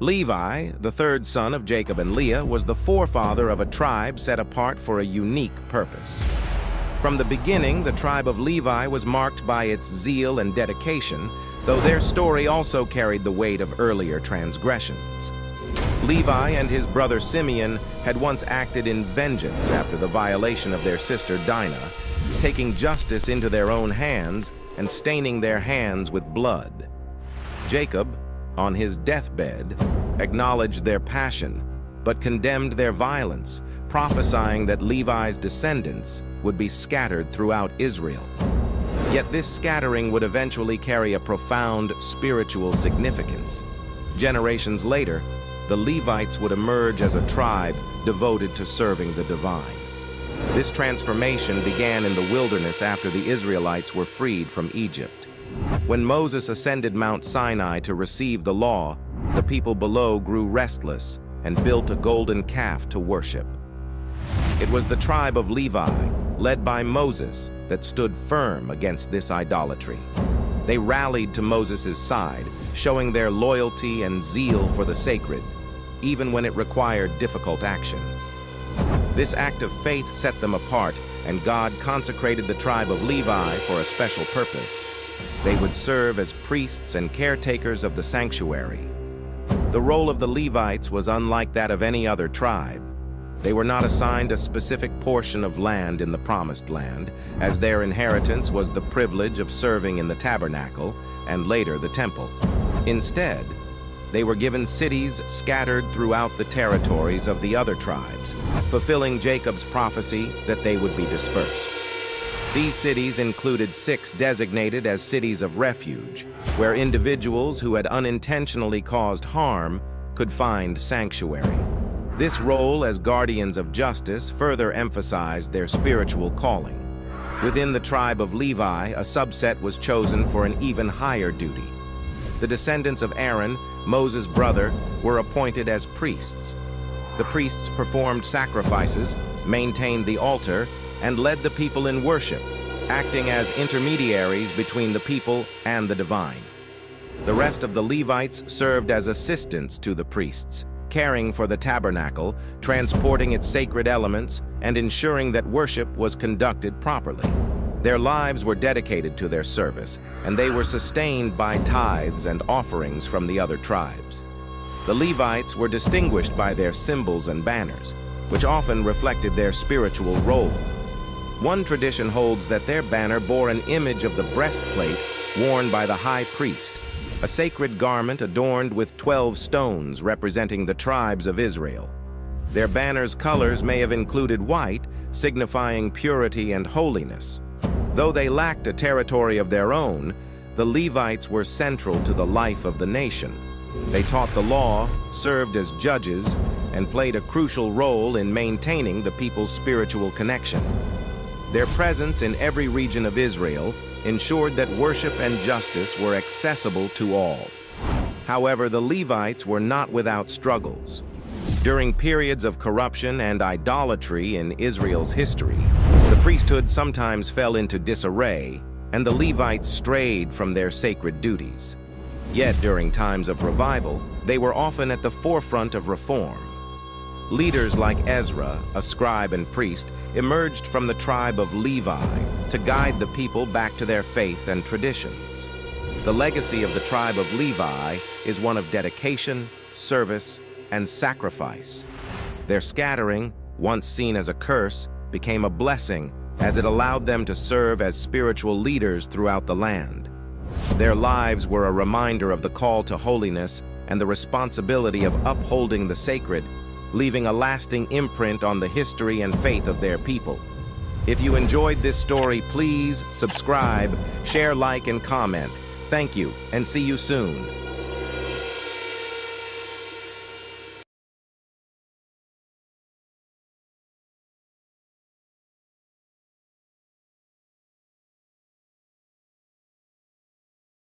Levi, the third son of Jacob and Leah, was the forefather of a tribe set apart for a unique purpose. From the beginning, the tribe of Levi was marked by its zeal and dedication, though their story also carried the weight of earlier transgressions. Levi and his brother Simeon had once acted in vengeance after the violation of their sister Dinah, taking justice into their own hands and staining their hands with blood. Jacob, on his deathbed, acknowledged their passion, but condemned their violence, prophesying that Levi's descendants would be scattered throughout Israel. Yet this scattering would eventually carry a profound spiritual significance. Generations later, the Levites would emerge as a tribe devoted to serving the divine. This transformation began in the wilderness after the Israelites were freed from Egypt. When Moses ascended Mount Sinai to receive the law, the people below grew restless and built a golden calf to worship. It was the tribe of Levi, led by Moses, that stood firm against this idolatry. They rallied to Moses' side, showing their loyalty and zeal for the sacred, even when it required difficult action. This act of faith set them apart, and God consecrated the tribe of Levi for a special purpose. They would serve as priests and caretakers of the sanctuary. The role of the Levites was unlike that of any other tribe. They were not assigned a specific portion of land in the Promised Land, as their inheritance was the privilege of serving in the tabernacle and later the temple. Instead, they were given cities scattered throughout the territories of the other tribes, fulfilling Jacob's prophecy that they would be dispersed. These cities included 6 designated as cities of refuge, where individuals who had unintentionally caused harm could find sanctuary. This role as guardians of justice further emphasized their spiritual calling. Within the tribe of Levi, a subset was chosen for an even higher duty. The descendants of Aaron, Moses' brother, were appointed as priests. The priests performed sacrifices, maintained the altar, and led the people in worship, acting as intermediaries between the people and the divine. The rest of the Levites served as assistants to the priests, caring for the tabernacle, transporting its sacred elements, and ensuring that worship was conducted properly. Their lives were dedicated to their service, and they were sustained by tithes and offerings from the other tribes. The Levites were distinguished by their symbols and banners, which often reflected their spiritual role. One tradition holds that their banner bore an image of the breastplate worn by the high priest, a sacred garment adorned with 12 stones representing the tribes of Israel. Their banner's colors may have included white, signifying purity and holiness. Though they lacked a territory of their own, the Levites were central to the life of the nation. They taught the law, served as judges, and played a crucial role in maintaining the people's spiritual connection. Their presence in every region of Israel ensured that worship and justice were accessible to all. However, the Levites were not without struggles. During periods of corruption and idolatry in Israel's history, the priesthood sometimes fell into disarray, and the Levites strayed from their sacred duties. Yet during times of revival, they were often at the forefront of reform. Leaders like Ezra, a scribe and priest, emerged from the tribe of Levi to guide the people back to their faith and traditions. The legacy of the tribe of Levi is one of dedication, service, and sacrifice. Their scattering, once seen as a curse, became a blessing as it allowed them to serve as spiritual leaders throughout the land. Their lives were a reminder of the call to holiness and the responsibility of upholding the sacred, leaving a lasting imprint on the history and faith of their people. If you enjoyed this story, please subscribe, share, like, and comment. Thank you, and see you soon.